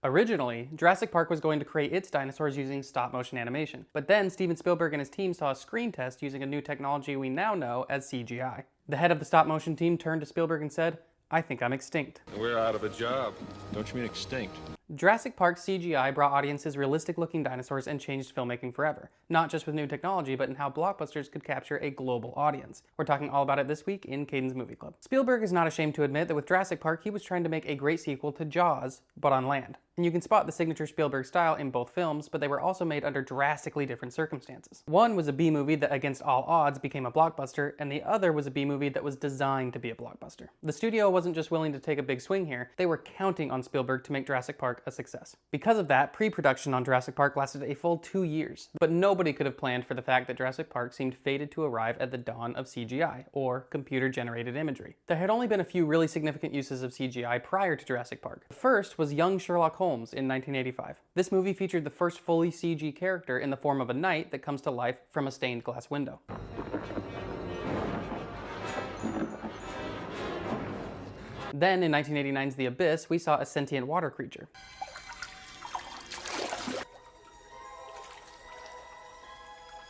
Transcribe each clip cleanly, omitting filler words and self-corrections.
Originally, Jurassic Park was going to create its dinosaurs using stop-motion animation, but then Steven Spielberg and his team saw a screen test using a new technology we now know as CGI. The head of the stop-motion team turned to Spielberg and said, "I think I'm extinct." We're out of a job. Don't you mean extinct? Jurassic Park's CGI brought audiences realistic-looking dinosaurs and changed filmmaking forever. Not just with new technology, but in how blockbusters could capture a global audience. We're talking all about it this week in Kaden's Movie Club. Spielberg is not ashamed to admit that with Jurassic Park, he was trying to make a great sequel to Jaws, but on land. And you can spot the signature Spielberg style in both films, but they were also made under drastically different circumstances. One was a B-movie that against all odds became a blockbuster, and the other was a B-movie that was designed to be a blockbuster. The studio wasn't just willing to take a big swing here, they were counting on Spielberg to make Jurassic Park a success. Because of that, pre-production on Jurassic Park lasted a full 2 years, but nobody could have planned for the fact that Jurassic Park seemed fated to arrive at the dawn of CGI, or computer-generated imagery. There had only been a few really significant uses of CGI prior to Jurassic Park. The first was young Sherlock Holmes in 1985. This movie featured the first fully CG character in the form of a knight that comes to life from a stained glass window. Then, in 1989's The Abyss, we saw a sentient water creature.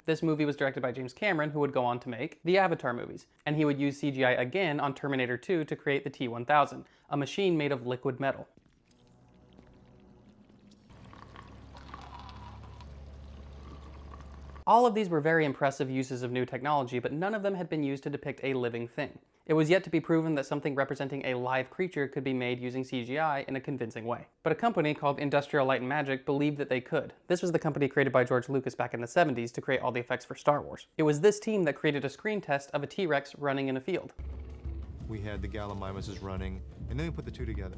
This movie was directed by James Cameron, who would go on to make the Avatar movies, and he would use CGI again on Terminator 2 to create the T-1000, a machine made of liquid metal. All of these were very impressive uses of new technology, but none of them had been used to depict a living thing. It was yet to be proven that something representing a live creature could be made using CGI in a convincing way. But a company called Industrial Light and Magic believed that they could. This was the company created by George Lucas back in the 70s to create all the effects for Star Wars. It was this team that created a screen test of a T-Rex running in a field. We had the Gallimimuses running, and then we put the two together.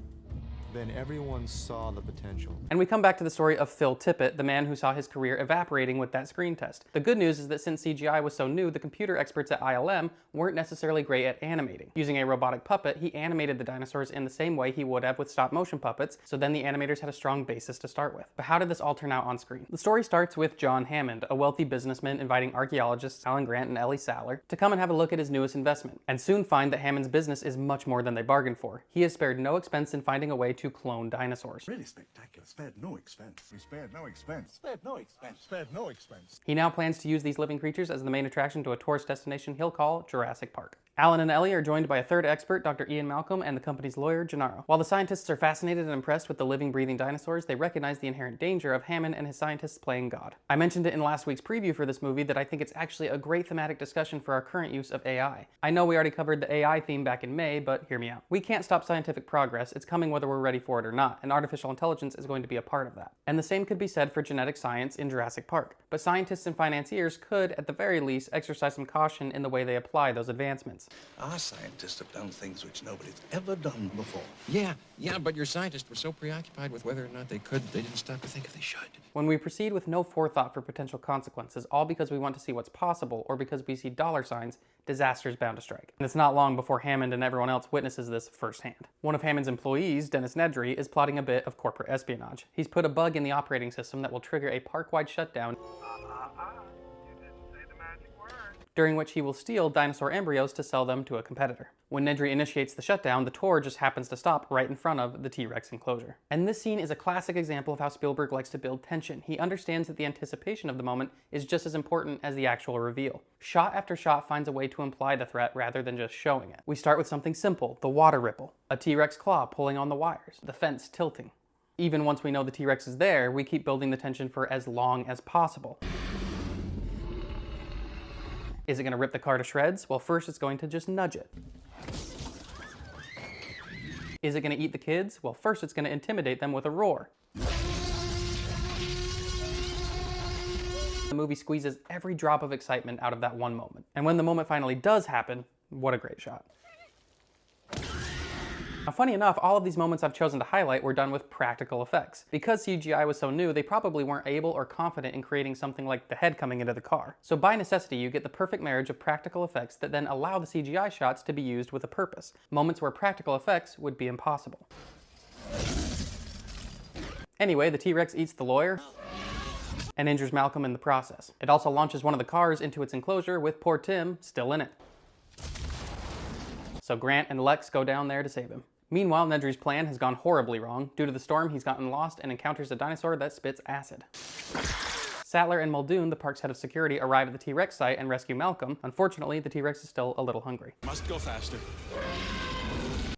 Then everyone saw the potential. And we come back to the story of Phil Tippett, the man who saw his career evaporating with that screen test. The good news is that since CGI was so new, the computer experts at ILM weren't necessarily great at animating. Using a robotic puppet, he animated the dinosaurs in the same way he would have with stop-motion puppets, so then the animators had a strong basis to start with. But how did this all turn out on screen? The story starts with John Hammond, a wealthy businessman inviting archaeologists Alan Grant and Ellie Sattler to come and have a look at his newest investment, and soon find that Hammond's business is much more than they bargained for. He has spared no expense in finding a way to clone dinosaurs. Really spectacular. Spared no expense. We spared no expense. Spared no expense. Spared no expense. He now plans to use these living creatures as the main attraction to a tourist destination he'll call Jurassic Park. Alan and Ellie are joined by a third expert, Dr. Ian Malcolm, and the company's lawyer, Gennaro. While the scientists are fascinated and impressed with the living, breathing dinosaurs, they recognize the inherent danger of Hammond and his scientists playing God. I mentioned it in last week's preview for this movie that I think it's actually a great thematic discussion for our current use of AI. I know we already covered the AI theme back in May, but hear me out. We can't stop scientific progress. It's coming whether we're ready for it or not, and artificial intelligence is going to be a part of that. And the same could be said for genetic science in Jurassic Park. But scientists and financiers could, at the very least, exercise some caution in the way they apply those advancements. Our scientists have done things which nobody's ever done before. Yeah, but your scientists were so preoccupied with whether or not they could, they didn't stop to think if they should. When we proceed with no forethought for potential consequences, all because we want to see what's possible or because we see dollar signs, disaster is bound to strike. And it's not long before Hammond and everyone else witnesses this firsthand. One of Hammond's employees, Dennis Nedry, is plotting a bit of corporate espionage. He's put a bug in the operating system that will trigger a park-wide shutdown, during which he will steal dinosaur embryos to sell them to a competitor. When Nedry initiates the shutdown, the tour just happens to stop right in front of the T-Rex enclosure. And this scene is a classic example of how Spielberg likes to build tension. He understands that the anticipation of the moment is just as important as the actual reveal. Shot after shot finds a way to imply the threat rather than just showing it. We start with something simple, the water ripple, a T-Rex claw pulling on the wires, the fence tilting. Even once we know the T-Rex is there, we keep building the tension for as long as possible. Is it going to rip the car to shreds? Well, first it's going to just nudge it. Is it going to eat the kids? Well, first it's going to intimidate them with a roar. The movie squeezes every drop of excitement out of that one moment. And when the moment finally does happen, what a great shot. Now, funny enough, all of these moments I've chosen to highlight were done with practical effects. Because CGI was so new, they probably weren't able or confident in creating something like the head coming into the car. So by necessity, you get the perfect marriage of practical effects that then allow the CGI shots to be used with a purpose. Moments where practical effects would be impossible. Anyway, the T-Rex eats the lawyer and injures Malcolm in the process. It also launches one of the cars into its enclosure with poor Tim still in it. So Grant and Lex go down there to save him. Meanwhile, Nedry's plan has gone horribly wrong. Due to the storm, he's gotten lost and encounters a dinosaur that spits acid. Sattler and Muldoon, the park's head of security, arrive at the T-Rex site and rescue Malcolm. Unfortunately, the T-Rex is still a little hungry. Must go faster.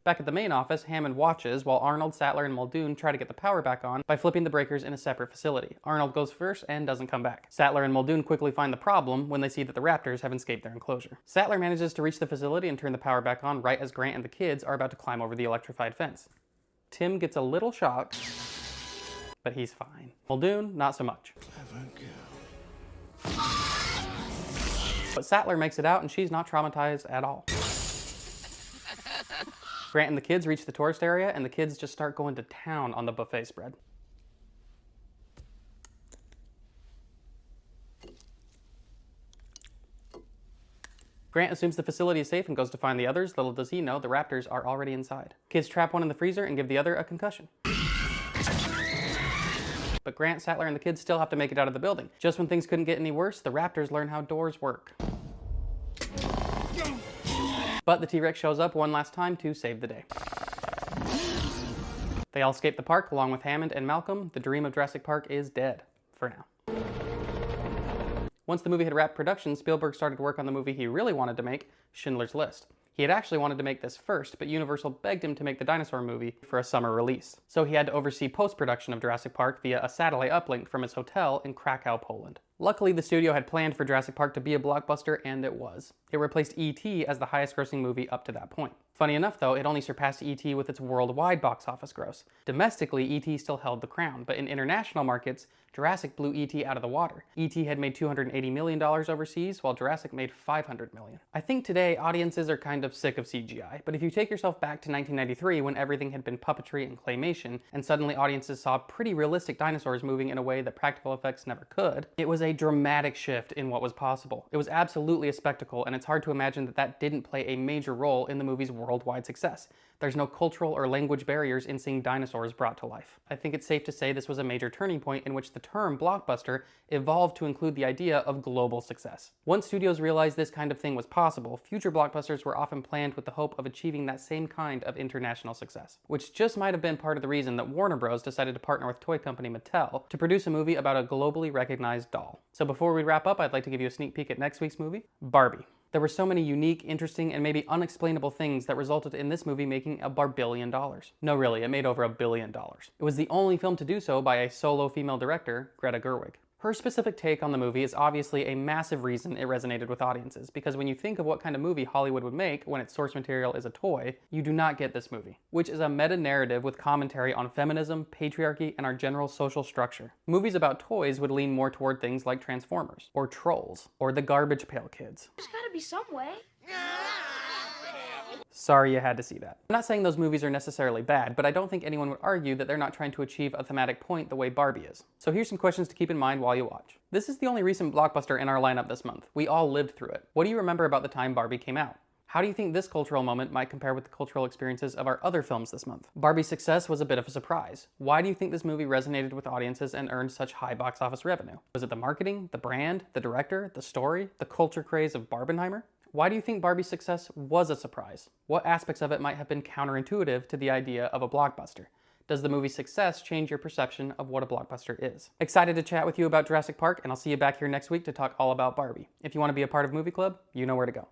Back at the main office, Hammond watches while Arnold, Sattler, and Muldoon try to get the power back on by flipping the breakers in a separate facility. Arnold goes first and doesn't come back. Sattler and Muldoon quickly find the problem when they see that the raptors have escaped their enclosure. Sattler manages to reach the facility and turn the power back on right as Grant and the kids are about to climb over the electrified fence. Tim gets a little shocked, but he's fine. Muldoon, not so much. But Sattler makes it out and she's not traumatized at all. Grant and the kids reach the tourist area, and the kids just start going to town on the buffet spread. Grant assumes the facility is safe and goes to find the others. Little does he know, the raptors are already inside. Kids trap one in the freezer and give the other a concussion. But Grant, Sattler, and the kids still have to make it out of the building. Just when things couldn't get any worse, the raptors learn how doors work. But the T-Rex shows up one last time to save the day. They all escape the park along with Hammond and Malcolm. The dream of Jurassic Park is dead, for now. Once the movie had wrapped production, Spielberg started work on the movie he really wanted to make, Schindler's List. He had actually wanted to make this first, but Universal begged him to make the dinosaur movie for a summer release. So he had to oversee post-production of Jurassic Park via a satellite uplink from his hotel in Krakow, Poland. Luckily, the studio had planned for Jurassic Park to be a blockbuster, and it was. It replaced E.T. as the highest-grossing movie up to that point. Funny enough, though, it only surpassed E.T. with its worldwide box office gross. Domestically, E.T. still held the crown, but in international markets, Jurassic blew E.T. out of the water. E.T. had made $280 million overseas, while Jurassic made $500 million. I think today, audiences are kind of sick of CGI, but if you take yourself back to 1993 when everything had been puppetry and claymation, and suddenly audiences saw pretty realistic dinosaurs moving in a way that practical effects never could, it was a dramatic shift in what was possible. It was absolutely a spectacle, and it's hard to imagine that that didn't play a major role in the movie's worldwide success. There's no cultural or language barriers in seeing dinosaurs brought to life. I think it's safe to say this was a major turning point in which the term blockbuster evolved to include the idea of global success. Once studios realized this kind of thing was possible, future blockbusters were often planned with the hope of achieving that same kind of international success, which just might have been part of the reason that Warner Bros. Decided to partner with toy company Mattel to produce a movie about a globally recognized doll. So before we wrap up, I'd like to give you a sneak peek at next week's movie, Barbie. There were so many unique, interesting, and maybe unexplainable things that resulted in this movie making $1 billion. No, really, it made over $1 billion. It was the only film to do so by a solo female director, Greta Gerwig. Her specific take on the movie is obviously a massive reason it resonated with audiences, because when you think of what kind of movie Hollywood would make when its source material is a toy, you do not get this movie, which is a meta-narrative with commentary on feminism, patriarchy, and our general social structure. Movies about toys would lean more toward things like Transformers, or Trolls, or the Garbage Pail Kids. There's gotta be some way. Sorry you had to see that. I'm not saying those movies are necessarily bad, but I don't think anyone would argue that they're not trying to achieve a thematic point the way Barbie is. So here's some questions to keep in mind while you watch. This is the only recent blockbuster in our lineup this month. We all lived through it. What do you remember about the time Barbie came out? How do you think this cultural moment might compare with the cultural experiences of our other films this month? Barbie's success was a bit of a surprise. Why do you think this movie resonated with audiences and earned such high box office revenue? Was it the marketing, the brand, the director, the story, the culture craze of Barbenheimer? Why do you think Barbie's success was a surprise? What aspects of it might have been counterintuitive to the idea of a blockbuster? Does the movie's success change your perception of what a blockbuster is? Excited to chat with you about Jurassic Park, and I'll see you back here next week to talk all about Barbie. If you want to be a part of Movie Club, you know where to go.